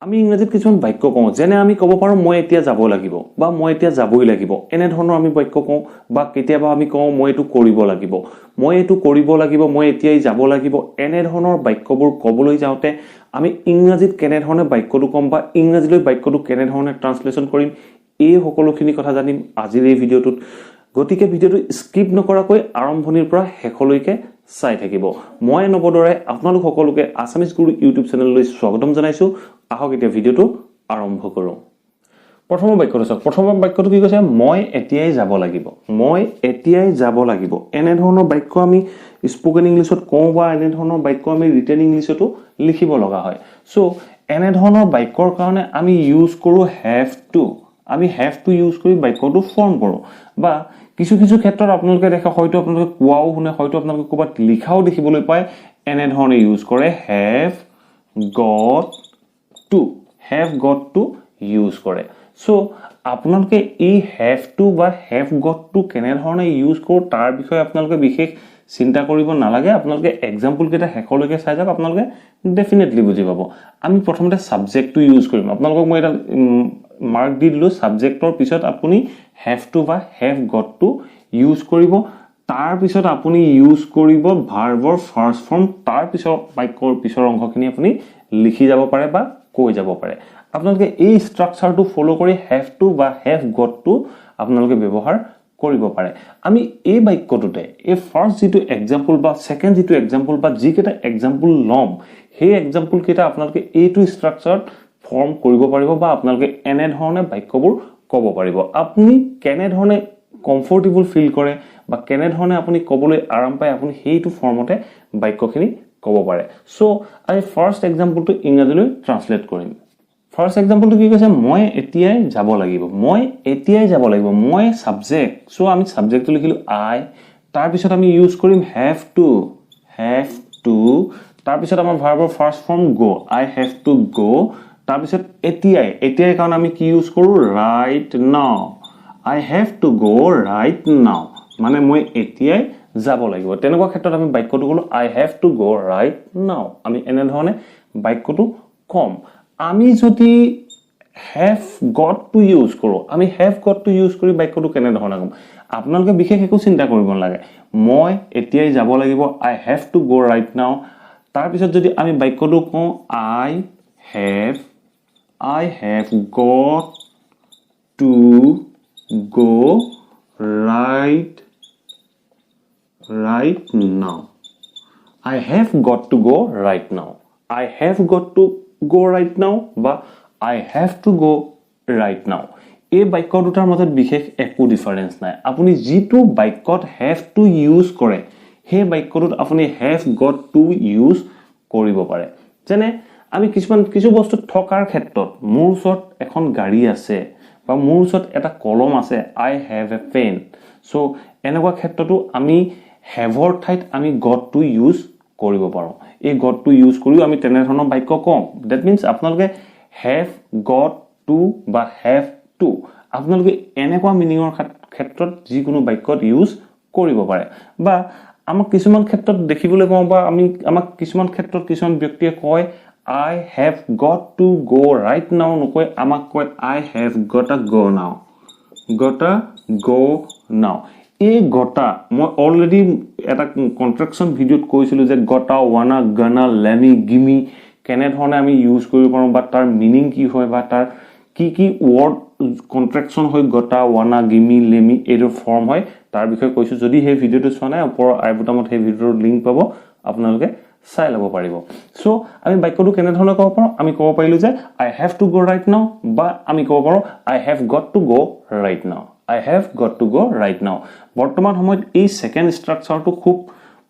আমি ইংৰাজীত কিছুমান বাক্য কওঁ যেনে আমি ক'ব পাৰোঁ মই এতিয়া যাব লাগিব বা মই এতিয়া যাবই লাগিব এনে ধৰণৰ আমি বাক্য কওঁ বা কেতিয়াবা আমি কওঁ মই এইটো কৰিব লাগিব মই এতিয়াই যাব লাগিব এনে ধৰণৰ বাক্যবোৰ ক'বলৈ যাওঁতে আমি ইংৰাজীত কেনে ধৰণে বাক্যটো ক'ম বা ইংৰাজীলৈ বাক্যটো কেনে ধৰণে ট্ৰান্সলেচন কৰিম এই সকলোখিনি কথা জানিম আজিৰ এই ভিডিঅ'টোত গতিকে ভিডিঅ'টো স্কিপ নকৰাকৈ আৰম্ভণিৰ পৰা শেষলৈকে চাই থাকিব মই নৱদৰে আপোনালোক সকলোকে আছামিজ গুৰু ইউটিউব চেনেললৈ স্বাগতম জনাইছো আহক এতিয়া ভিডিঅ'টো আৰম্ভ কৰোঁ প্ৰথম বাক্যটো চাওক প্ৰথম বাক্যটো কি কৈছে মই এতিয়াই যাব লাগিব এনে ধৰণৰ বাক্য আমি স্পোকেন ইংলিছত কওঁ বা এনে ধৰণৰ বাক্য আমি ৰিটেন ইংলিছতো লিখিব লগা হয় সো এনে ধৰণৰ বাক্যৰ কাৰণে আমি ইউজ কৰো হ্যাভ টু ইউজ কৰি বাক্যটো ফৰ্ম কৰোঁ বা কিছু ক্ষেত্ৰত আপোনালোকে দেখা হয়তো আপোনালোকে কোৱাও শুনে হয়তো আপোনালোকে ক'ৰবাত লিখাও দেখিবলৈ পায় এনে ধৰণে ইউজ কৰে হ্যাভ গট টু ইউজ কৰে সো আপোনালোকে এই হ্যাভ টু বা হ্যাভ গট টু কেনে ধৰণে ইউজ কৰোঁ তাৰ বিষয়ে আপোনালোকে বিশেষ চিন্তা কৰিব নালাগে আপোনালোকে এক্সাম্পল কেইটা শেষলৈকে চাই যাওক আপোনালোকে ডেফিনেটলি বুজি পাব আমি প্ৰথমতে সাবজেক্টটো ইউজ কৰিম আপোনালোকক মই এটা মাৰ্ক দি দিলোঁ সাবজেক্টৰ পিছত আপুনি হ্যাভ টু বা হ্যাভ গট টু ইউজ কৰিব তাৰ পিছত আপুনি ইউজ কৰিব ভাৰ্বৰ ফাৰ্স্ট ফৰ্ম তাৰ পিছত বাক্যৰ পিছৰ অংশখিনি আপুনি লিখি যাব পাৰে বা কৈ যাব পাৰে আপোনালোকে এই ষ্ট্ৰাকচাৰটো ফলো কৰি হ্যাভ টু বা হ্যাভ গট টু আপোনালোকে ব্যৱহাৰ কৰিব পাৰে আমি এই বাক্যটোতে এই ফাৰ্স্ট যেটো এক্সাম্পল বা সেকেন্ড যেটো এক্সাম্পল বা যিকেটা এক্সাম্পল লম সেই এক্সাম্পল কেটা আপোনালোকে এইটো ষ্ট্ৰাকচাৰত ফৰ্ম কৰিব পাৰিব বা আপোনালোকে এনে ধৰণে বাক্যবোৰ ক'ব পাৰিব আপুনি কেনে ধৰণে কমফৰ্টেবল ফিল কৰে বা কেনে ধৰণে আপুনি ক'বলৈ আৰাম পায় আপুনি সেইটো ফৰ্মতে বাক্যখিনি ক'ব পাৰে সো আমি ফাৰ্স্ট এক্সাম্পলটো ইংৰাজীলৈ ট্ৰান্সলেট কৰিম ফাৰ্স্ট এক্সাম্পলটো কি কৈছে মই এতিয়াই যাব লাগিব মই সাবজেক্ট সো আমি সাবজেক্টটো লিখিলো আই তাৰ পিছত আমি ইউজ কৰিম হ্যাভ টু তাৰ পিছত আমাৰ ভাৰ্বৰ first form go I have to go তাৰ পিছত এতিয়াই কাৰণ আমি কি ইউজ কৰো right now I have to go right নাও মানে মই এতিয়াই যাব লাগিব তেনেকুৱা ক্ষেত্ৰত আমি বাক্যটো কলো I have to go right now আমি এনে ধৰণে বাক্যটো কম আমি যদি হ্যাভ গট টু ইউজ কৰো আমি হ্যাভ গট টু ইউজ কৰি বাক্যটো কেনে ধৰণে কম আপোনালোকে বিশেষ একো চিন্তা কৰিব নালাগে মই এতিয়াই যাব লাগিব I have to go right now তাৰ পিছত যদি আমি বাক্যটো কওঁ I have got to go right now I have got to go right now বা I have to go right now এই বাক্য দুটাৰ মাজত বিশেষ একো ডিফাৰেন্স নাই আপুনি যেটো বাক্যত have to ইউজ কৰে সেই বাক্যটোত আপুনি have got to ইউজ কৰিব পাৰে যেনে আমি কিছু বস্তু থকাৰ ক্ষেত্ৰত মোৰ ওচৰত এখন গাড়ী আছে বা মোৰ ওচৰত এটা কলম আছে I have a pen so এনেকুৱা ক্ষেত্ৰতো আমি haveৰ ঠাইত আমি got to ইউজ কৰিব পাৰো এই got to ইউজ কৰিও আমি তেনে ধৰণৰ বাক্য কম দ্যাট মিন্স আপোনালোকে have got to বা have to আপোনালোকে এনেকুৱা মিনিংৰ ক্ষেত্ৰত যিকোনো বাক্যত ইউজ কৰিব পাৰে বা আমাক কিছুমান ক্ষেত্ৰত দেখিবলৈ পাওঁ বা আমাক কিছুমান ক্ষেত্ৰত কিছুমান ব্যক্তিয়ে কয় I have got to go right now নকয় আমাক কয় I have gotta go now এই গটা মই অলৰেডি এটা কন্ট্ৰাকশন ভিডিওত কৈছিলো যে গটা ওয়ানা গানা লেমি গিমি কেনে ধৰণে আমি ইউজ কৰিব পাৰো বা তাৰ মিনিং কি হয় বা তাৰ কি ওয়াৰ্ড কন্ট্ৰাকশন হয় গটা ওয়ানা গিমি লেমি এৰ ফৰ্ম হয় তাৰ বিষয়ে কৈছো যদি সেই ভিডিওটো চোৱা নাই ওপৰৰ আই বুটামত সেই ভিডিওৰ লিংক পাব আপোনালোকে চাই ল'ব পাৰিব সো আমি বাক্যটো কেনে ধৰণে ক'ব পাৰো আমি ক'ব পাৰিলো যে I have to go right now বা আমি ক'ব পাৰো I have got to go right now বৰ্তমান সময়ত এই সেকেন্ড ষ্ট্ৰাকচাৰটো খুব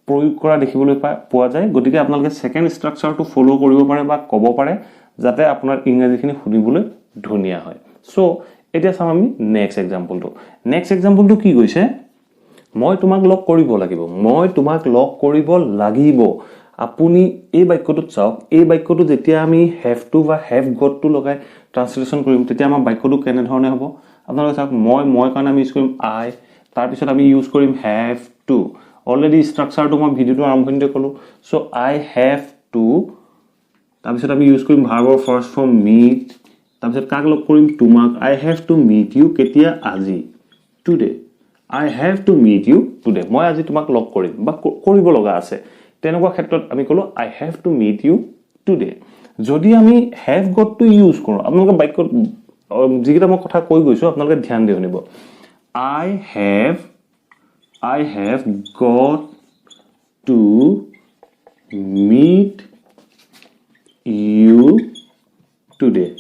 প্ৰয়োগ কৰা দেখিবলৈ পোৱা যায় গতিকে আপোনালোকে সেকেন্ড ষ্ট্ৰাকচাৰটো ফলো কৰিব পাৰে বা ক'ব পাৰে যাতে আপোনাৰ ইংৰাজীখিনি শুনিবলৈ ধুনীয়া হয় সো এতিয়া চাম আমি নেক্সট এক্সাম্পলটো কি কৈছে মই তোমাক লগ কৰিব লাগিব আপুনি এই বাক্যটোত চাওক এই বাক্যটো যেতিয়া আমি have to বা have got to লগাই ট্ৰান্সলেচন কৰিম তেতিয়া আমাৰ বাক্যটো কেনে ধৰণে হ'ব আপোনালোকে চাওক মই কাৰণ আমি ইউজ কৰিম I তাৰ পিছত আমি ইউজ কৰিম have to অলৰেডি ষ্ট্ৰাকচাৰটো মই ভিডিওটো আৰম্ভণিতে ক'লো সো I have to তাৰপিছত আমি ইউজ কৰিম ভাৰ্বৰ ফাৰ্ষ্ট ফৰ্ম meet তাৰপিছত কাক লগ কৰিম তোমাক I have to meet you কেতিয়া আজি today I have to meet you today মই আজি তোমাক লগ কৰিম বা কৰিব লগা আছে তেনেকুৱা ক্ষেত্ৰত আমি কলো I have to meet you today যদি আমি have got to use কৰো আপোনালোকে বাক্যত যিকিটা মই কথা কৈ গৈছো আপোনালোকে ধ্যান দিও নিব I have got to meet you today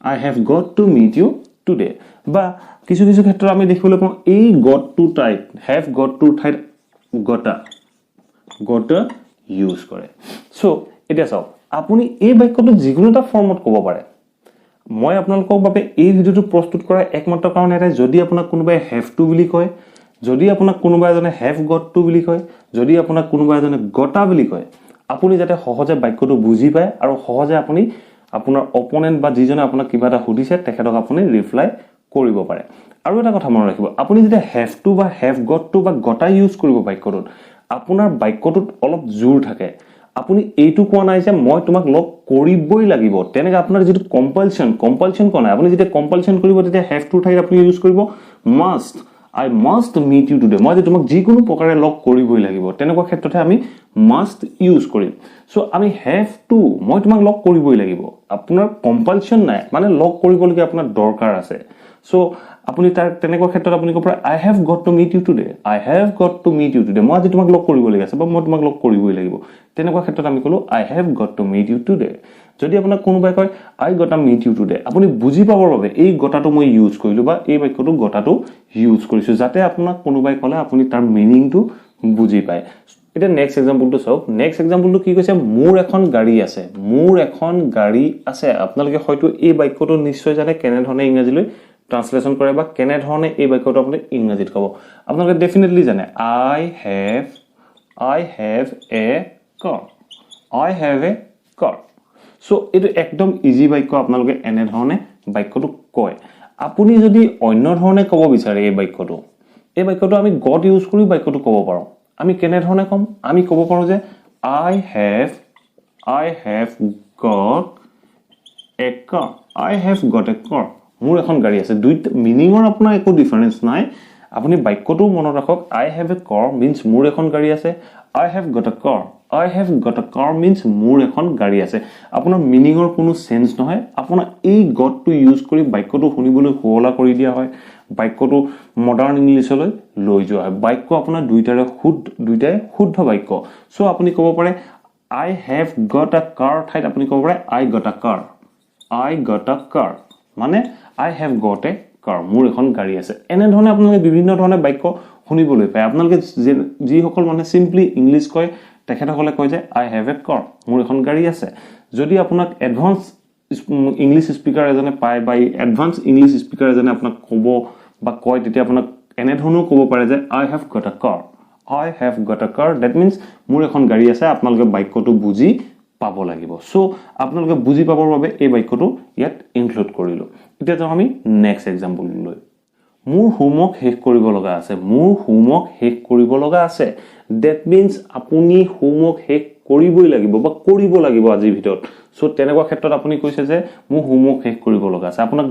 I have got to meet you today বা কিছু কিছু ক্ষেত্ৰত আমি দেখিবলৈ পাওঁ এই got to type have got to ঠাইত gotta ইউজ কৰে সো এটা চাও আপুনি এই বাক্যটো যিকোনো এটা ফৰ্মত ক'ব পাৰে মই আপোনালোকৰ বাবে এই ভিডিওটো প্ৰস্তুত কৰা একমাত্ৰ কাৰণ এটাই যদি আপোনাক কোনোবাই have to বুলি কয় যদি আপোনাক কোনোবাই এজনে have got to বুলি কয় যদি আপোনাক কোনোবাই এজনে gotta বুলি কয় আপুনি যাতে সহজে বাক্যটো বুজি পায় আৰু সহজে আপুনি আপোনাৰ অপোনেন্ট বা যিজনে আপোনাক কিবা এটা সুধিছে তেখেতক আপুনি ৰিপ্লাই কৰিব পাৰে আৰু এটা কথা মনত ৰাখিব আপুনি যদি have to বা have got to বা gotta ইউজ কৰিব বাক্যটোত আপোনাৰ বাক্যটোত অলপ জোৰ থাকে আপুনি এইটো কোৱা নাই যে মই তোমাক লগ কৰিবই লাগিব তেনেকৈ আপোনাৰ যেটো কম্পালচন কোৱা নাই আপুনি যেতিয়া কম্পালচন কৰিব তেতিয়া have to ঠাইত আপুনি ইউজ কৰিব must I must meet you today মই যে তোমাক যিকোনো প্ৰকাৰে লগ কৰিবই লাগিব তেনেকুৱা ক্ষেত্ৰতে আমি must ইউজ কৰিম সো আমি have to মই তোমাক লগ কৰিবই লাগিব আপোনাৰ কম্পালচন নাই মানে লগ কৰিবলগীয়া আপোনাৰ দৰকাৰ আছে সো আপুনি তাৰ তেনেকুৱা ক্ষেত্ৰত আপুনি ক'ব পাৰে I have got to meet you today I have got to meet you today মই আজি তোমাক লগ কৰিব লাগিব বা মই তোমাক লগ কৰিবই লাগিব তেনেকুৱা ক্ষেত্ৰত আমি কলো I have got to meet you today যদি আপোনাক কোনোবাই কয় I got to meet you today আপুনি বুজি পাবৰ বাবে এই গটাটো মই ইউজ কৰিলো বা এই বাক্যটো গটাটো ইউজ কৰিছো যাতে আপোনাক কোনোবাই কলে আপুনি তাৰ মিনিংটো বুজি পায় এটা নেক্সট এক্সাম্পলটো চাওক নেক্সট এক্সাম্পলটো কি কৈছে মোৰ এখন গাড়ী আছে আপোনালোকে হয়তো এই বাক্যটো নিশ্চয় জানে কেনে ধৰণে ইংৰাজীলৈ ট্ৰান্সলেচন কৰে বা কেনে ধৰণে এই বাক্যটো আপুনি ইংৰাজীত ক'ব আপোনালোকে ডেফিনেটলি জানে I have a car so এটো একদম ইজি বাক্য আপোনালোকে এনে ধৰণে বাক্যটো কয় আপুনি যদি অন্য ধৰণে ক'ব বিচাৰে এই বাক্যটো আমি got ইউজ কৰি বাক্যটো ক'ব পাৰো আমি কেনে ধৰণে কম আমি ক'ব পাৰো যে I have got a car মোৰ এখন গাড়ী আছে দুই মিনিংৰ আপোনাৰ একো ডিফাৰেন্স নাই আপুনি বাক্যটো মনত ৰাখক I have a car means মোৰ এখন গাড়ী আছে I have got a car means মোৰ এখন গাড়ী আছে আপোনাৰ মিনিংৰ কোনো সেন্স নহয় আপোনাৰ এই got to ইউজ কৰি বাক্যটো শুনিবলৈ হোলা কৰি দিয়া হয় বাক্যটো মডাৰ্ন ইংলিছলৈ লৈ যোৱা হয় বাক্য আপোনাৰ দুইটাই শুদ্ধ বাক্য সো আপুনি ক'ব পাৰে I have got a car ঠাইত আপুনি ক'ব পাৰে I got a car মানে I have got a car মোৰ এখন গাড়ী আছে এনে ধৰণে আপোনালোকে বিভিন্ন ধৰণে বাক্য শুনিবলৈ পায় আপোনালোকে যি সকল মানে সিম্পলি ইংলিশ কয় তেখেতসকলে কয় যে I have a car মোৰ এখন গাড়ী আছে যদি আপোনাক এডভান্স ইংলিশ স্পিকাৰ এজনে পায় বা এডভান্স ইংলিশ স্পিকাৰ এজনে আপোনাক ক'ব বা কয় তেতিয়া আপোনাক এনে ধৰণেও ক'ব পাৰে যে I have got a car that means মোৰ এখন গাড়ী আছে আপোনালোকে বাক্যটো বুজি পাব লাগিব সো আপোনালোকে বুজি পাবৰ বাবে এই বাক্যটো ইয়াত ইনক্লুড কৰিলো এতিয়া যাও আমি নেক্সট এক্সাম্পল লৈ মোৰ হোমৱৰ্ক শেষ কৰিব লগা আছে that means আপুনি হোমৱৰ্ক শেষ কৰিবই লাগিব বা কৰিব লাগিব আজিৰ ভিতৰত সো তেনেকুৱা ক্ষেত্ৰত আপুনি কৈছে যে মোৰ হোমৱৰ্ক শেষ কৰিব লগা আছে আপোনাক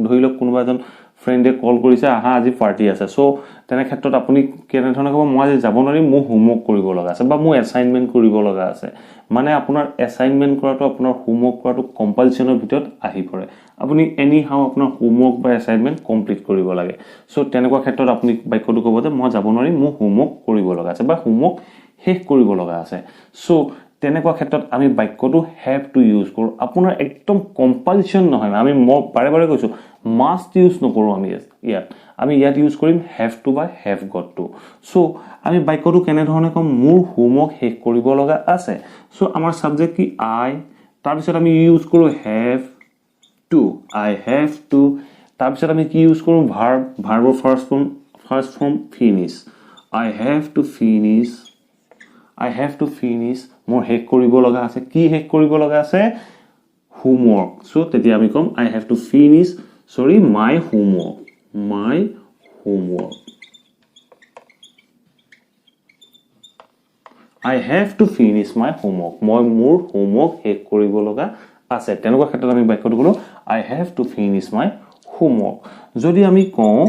ধৰিলক কোনোবা এজন ফ্ৰেণ্ডে কল কৰিছে আহা আজি পাৰ্টি আছে সো তেনে ক্ষেত্ৰত আপুনি কেনে ধৰণে ক'ব মই আজি যাব নোৱাৰিম মোৰ হোমৱৰ্ক কৰিব লগা আছে বা মোৰ এছাইনমেন্ট কৰিব লগা আছে মানে আপোনাৰ এছাইনমেন্ট কৰাটো আপোনাৰ হোমৱৰ্ক কৰাটো কম্পালচনৰ ভিতৰত আহি পৰে আপুনি এনি হাউ আপোনাৰ হোমৱৰ্ক বা এছাইনমেন্ট কমপ্লিট কৰিব লাগে সো তেনেকুৱা ক্ষেত্ৰত আপুনি বাক্যটো ক'ব যে মই যাব নোৱাৰিম মোৰ হোমৱৰ্ক কৰিব লগা আছে বা হোমৱৰ্ক শেষ কৰিব লগা আছে সো তেনেকুৱা ক্ষেত্ৰত আমি বাক্যটো have to ইউজ কৰো আপোনাৰ একদম কম্পালচন নহয় আমি বাৰে বাৰে কৈছো must ইউজ নকৰো আমি ইয়াত ইউজ কৰিম have to বা have got to সো আমি বাক্যটো কেনে ধৰণে কম মোৰ হোমৱৰ্ক শেষ কৰিব লগা আছে সো আমাৰ সাবজেক্ট কি I তাৰ পিছত আমি ইউজ কৰো have to I have to তাৰ পিছত আমি কি ইউজ কৰো ভাৰ্বৰ first form finish I have to finish মোৰ শেষ কৰিব লগা আছে কি শেষ কৰিব লগা আছে homework সো তেতিয়া আমি কম I have to finish my homework I have to finish my homework. মই মোৰ homework শেষ কৰিব লগা আছে তেনেকুৱা ক্ষেত্ৰত আমি বাক্যটো কলো I have to finish my homework. যদি আমি কওঁ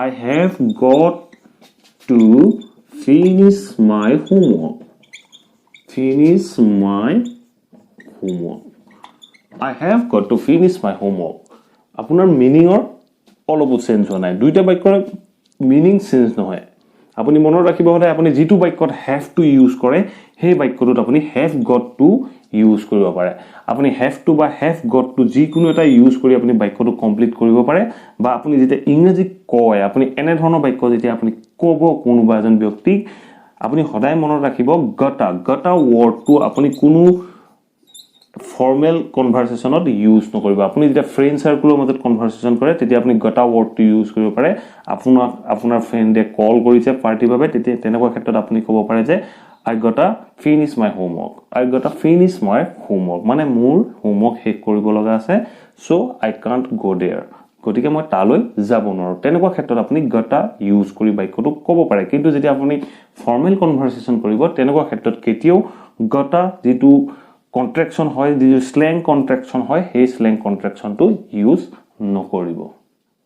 I have got to finish my homework. Finish my homework. I have got to finish my homework. আপোনাৰ মিনিংৰ অলপো চেঞ্জ হোৱা নাই দুইটা বাক্যৰ মিনিং চেঞ্জ নহয় আপুনি মনত ৰাখিব হলে আপুনি যেটো বাক্যত have to ইউজ কৰে সেই বাক্যটোত আপুনি have got to ইউজ কৰিব পাৰে আপুনি have to বা have got to যিকোনো এটা ইউজ কৰি আপুনি বাক্যটো কমপ্লিট কৰিব পাৰে বা আপুনি যেতিয়া ইংৰাজী কয় আপুনি এনে ধৰণৰ বাক্য যেতিয়া আপুনি ক'ব কোনোবা এজন ব্যক্তিক আপুনি সদায় মনত ৰাখিব গটা ওয়াৰ্ডটো আপুনি কোনো ফৰ্মাল কনভাৰসেশনত ইউজ নকৰিব আপুনি যেতিয়া ফ্ৰেন্ড সাৰ্কুলৰ মাজত কনভাৰসেশন কৰে তেতিয়া আপুনি গটা ওয়াৰ্ডটো ইউজ কৰিব পাৰে আপোনাৰ ফ্ৰেন্ডে কল কৰিছে পাৰ্টিৰ বাবে তেতিয়া তেনেকুৱা ক্ষেত্ৰত আপুনি ক'ব পাৰে যে I gotta finish my homework. I gotta finish my homework. মানে মোৰ হোমৱৰ্ক শেষ কৰিব লগা আছে so I can't go there. গতিকে মই তালৈ যাব নোৱাৰো তেনেকুৱা ক্ষেত্ৰত আপুনি গটা ইউজ কৰি বাক্যটো ক'ব পাৰে কিন্তু যেতিয়া আপুনি ফৰ্মেল কনভাৰসেশন কৰিব তেনেকুৱা ক্ষেত্ৰত কেতিয়াও গটা যেটো কন্ট্ৰাকশন হয় যেটো স্ল্যাং কন্ট্ৰাকশন হয় সেই স্ল্যাং কন্ট্ৰাকশনটো ইউজ নকৰিব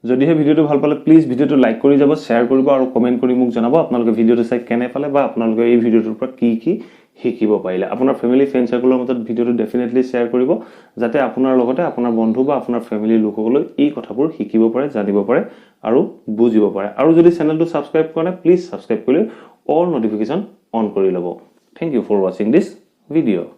যদি এই ভিডিওটো ভাল পালে প্লিজ ভিডিওটো লাইক কৰি যাব শেয়াৰ কৰিব আৰু কমেন্ট কৰি মোক জনাব আপোনালোকে ভিডিওটো চাই কেনে পালে বা আপোনালোকে এই ভিডিওটোৰ পৰা কি শিকিব পাৰিলে আপোনাৰ ফ্যামিলি ফ্ৰেন্ড সাৰ্কুলৰ মাজত ভিডিওটো ডেফিনেটলি শেয়াৰ কৰিব যাতে আপোনাৰ লগতে আপোনাৰ বন্ধু বা আপোনাৰ ফ্যামিলি লোকসকলে এই কথাবোৰ শিকিব পাৰে জানিব পাৰে আৰু বুজিব পাৰে আৰু যদি চেনেলটো সাবস্ক্ৰাইব কৰা প্লিজ সাবস্ক্ৰাইব কৰি অল নোটিফিকেশন অন কৰি লব thank you for watching this video